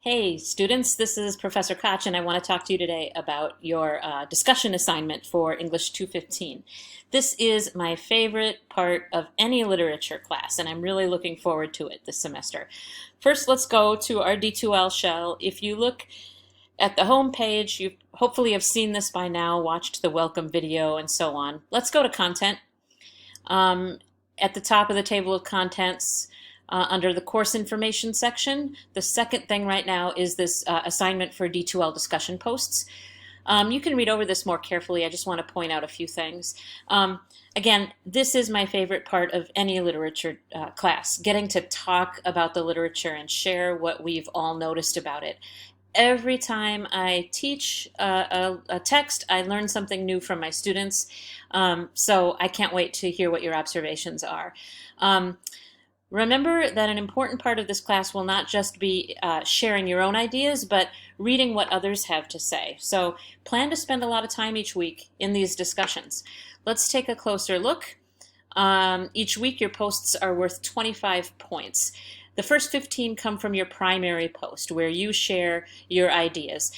Hey students, this is Professor Koch and I want to talk to you today about your discussion assignment for English 215. This is my favorite part of any literature class and I'm really looking forward to it this semester. First, let's go to our D2L shell. If you look at the home page, you hopefully have seen this by now, watched the welcome video and so on. Let's go to content. At the top of the table of contents, under the course information section, the second thing right now is this assignment for D2L discussion posts. You can read over this more carefully. I just want to point out a few things. Again, this is my favorite part of any literature class, getting to talk about the literature and share what we've all noticed about it. Every time I teach a text, I learn something new from my students, so I can't wait to hear what your observations are. Remember that an important part of this class will not just be sharing your own ideas, but reading what others have to say. So plan to spend a lot of time each week in these discussions. Let's take a closer look. Each week your posts are worth 25 points. The first 15 come from your primary post where you share your ideas.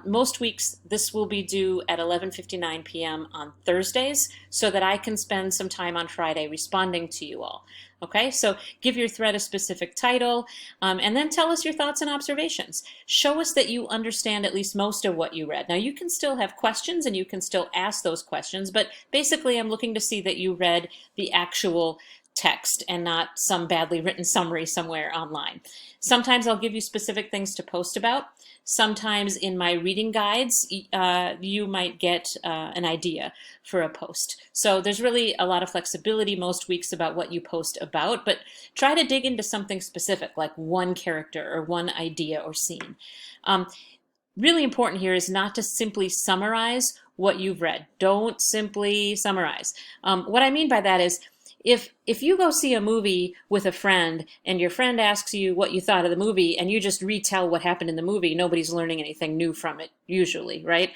Most weeks this will be due at 11:59 p.m. on Thursdays so that I can spend some time on Friday responding to you all. Okay, so give your thread a specific title and then tell us your thoughts and observations. Show us that you understand at least most of what you read. Now you can still have questions and you can still ask those questions, but basically I'm looking to see that you read the actual text and not some badly written summary somewhere online. Sometimes I'll give you specific things to post about. Sometimes in my reading guides, you might get an idea for a post. So there's really a lot of flexibility most weeks about what you post about, but try to dig into something specific like one character or one idea or scene. Really important here is not to simply summarize what you've read. Don't simply summarize. What I mean by that is if you go see a movie with a friend and your friend asks you what you thought of the movie and you just retell what happened in the movie, nobody's learning anything new from it usually, right?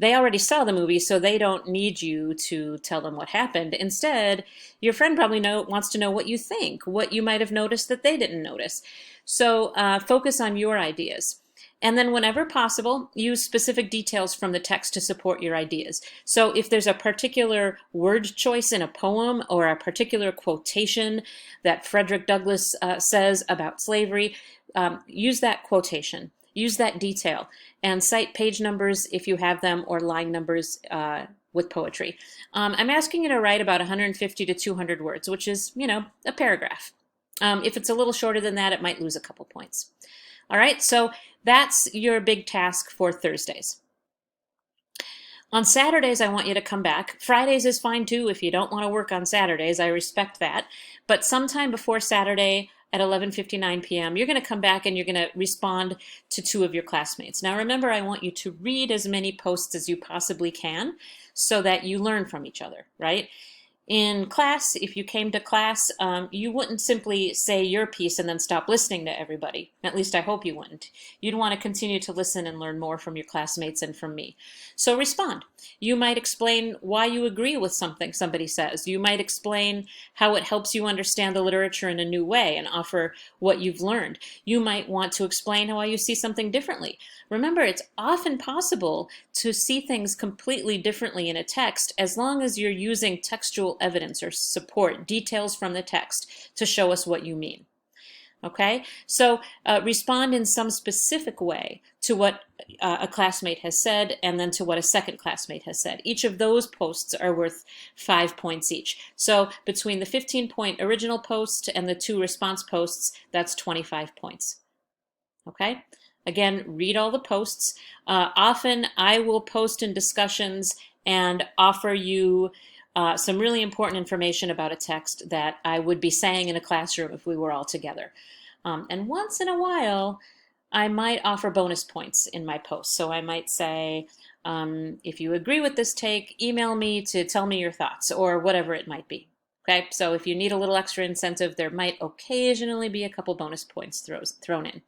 They already saw the movie, so they don't need you to tell them what happened. Instead, your friend probably wants to know what you think, what you might have noticed that they didn't notice. So focus on your ideas. And then whenever possible, use specific details from the text to support your ideas. So if there's a particular word choice in a poem or a particular quotation that Frederick Douglass says about slavery, use that quotation, use that detail, and cite page numbers if you have them or line numbers with poetry. I'm asking you to write about 150 to 200 words, which is, a paragraph. If it's a little shorter than that, it might lose a couple points. All right, so that's your big task for Thursdays. On Saturdays, I want you to come back. Fridays is fine too if you don't want to work on Saturdays. I respect that. But sometime before Saturday at 11:59 p.m., you're going to come back and you're going to respond to two of your classmates. Now remember, I want you to read as many posts as you possibly can so that you learn from each other, right? In class, if you came to class, you wouldn't simply say your piece and then stop listening to everybody. At least I hope you wouldn't. You'd want to continue to listen and learn more from your classmates and from me. So respond. You might explain why you agree with something somebody says. You might explain how it helps you understand the literature in a new way and offer what you've learned. You might want to explain how you see something differently. Remember, it's often possible to see things completely differently in a text as long as you're using textual evidence or support, details from the text to show us what you mean. Okay, so respond in some specific way to what a classmate has said and then to what a second classmate has said. Each of those posts are worth 5 points each. So between the 15-point original post and the 2 response posts, that's 25 points. Okay, again, read all the posts. Often I will post in discussions and offer you some really important information about a text that I would be saying in a classroom if we were all together. And once in a while, I might offer bonus points in my post. So I might say, if you agree with this take, email me to tell me your thoughts or whatever it might be. Okay, so if you need a little extra incentive, there might occasionally be a couple bonus points thrown in.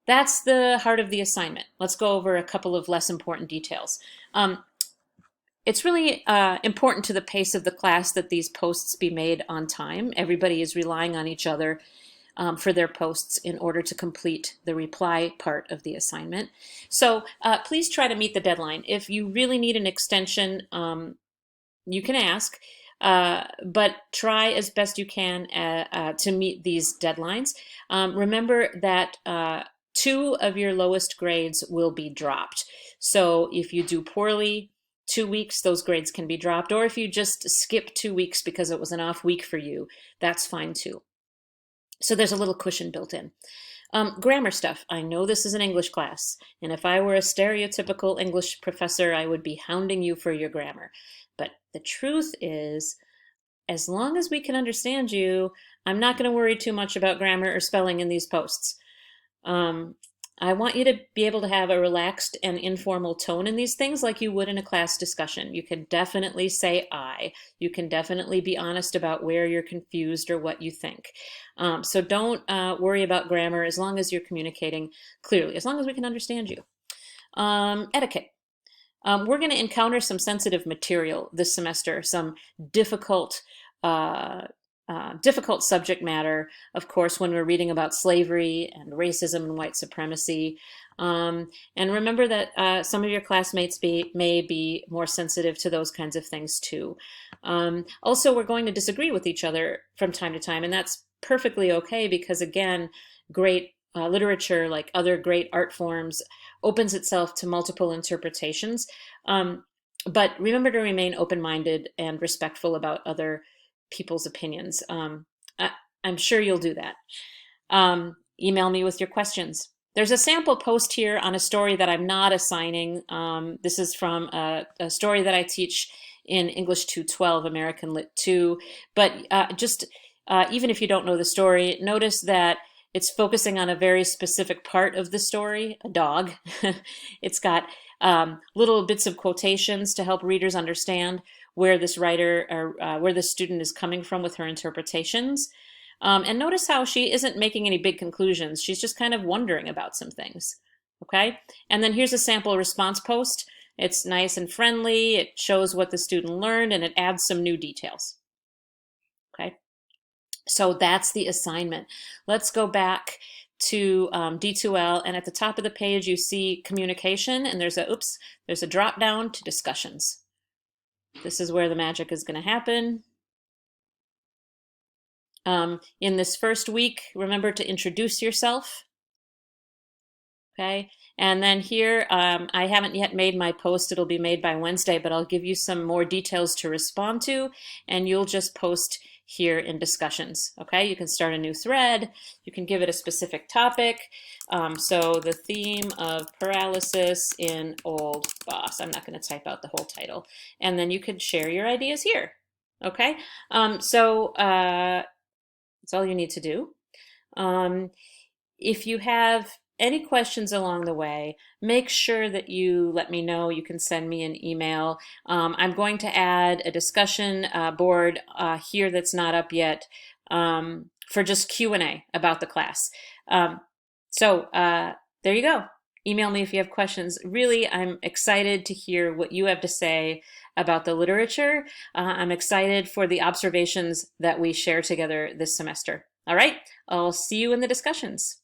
That's the heart of the assignment. Let's go over a couple of less important details. It's really important to the pace of the class that these posts be made on time. Everybody is relying on each other for their posts in order to complete the reply part of the assignment. So please try to meet the deadline. If you really need an extension, you can ask, but try as best you can to meet these deadlines. Remember that 2 of your lowest grades will be dropped. So if you do poorly 2 weeks, those grades can be dropped. Or if you just skip 2 weeks because it was an off week for you, that's fine too. So there's a little cushion built in. Grammar stuff. I know this is an English class, and if I were a stereotypical English professor, I would be hounding you for your grammar. But the truth is, as long as we can understand you, I'm not going to worry too much about grammar or spelling in these posts. I want you to be able to have a relaxed and informal tone in these things like you would in a class discussion. You can definitely say I. You can definitely be honest about where you're confused or what you think. So don't worry about grammar as long as you're communicating clearly, as long as we can understand you. Etiquette. We're going to encounter some sensitive material this semester, some difficult subject matter, of course, when we're reading about slavery and racism and white supremacy. And remember that some of your classmates may be more sensitive to those kinds of things too. Also, we're going to disagree with each other from time to time, and that's perfectly okay because, again, great literature, like other great art forms, opens itself to multiple interpretations. But remember to remain open-minded and respectful about other people's opinions. I'm sure you'll do that. Email me with your questions. There's a sample post here on a story that I'm not assigning. This is from a story that I teach in English 212, American Lit 2. But even if you don't know the story, notice that it's focusing on a very specific part of the story, a dog. It's got little bits of quotations to help readers understand where this writer or where this student is coming from with her interpretations. And notice how she isn't making any big conclusions. She's just kind of wondering about some things. Okay? And then here's a sample response post. It's nice and friendly. It shows what the student learned, and it adds some new details. Okay? So that's the assignment. Let's go back to D2L, and at the top of the page you see communication, and there's a drop down to discussions. This is where the magic is going to happen. In this first week, remember to introduce yourself. Okay, and then here, I haven't yet made my post. It'll be made by Wednesday, but I'll give you some more details to respond to, and you'll just post here in discussions. Okay, you can start a new thread. You can give it a specific topic. So the theme of paralysis in Old Boss. I'm not going to type out the whole title. And then you could share your ideas here. Okay, so that's all you need to do. If you have any questions along the way, make sure that you let me know. You can send me an email. I'm going to add a discussion board here that's not up yet for just Q&A about the class. So there you go. Email me if you have questions. Really, I'm excited to hear what you have to say about the literature. I'm excited for the observations that we share together this semester. All right, I'll see you in the discussions.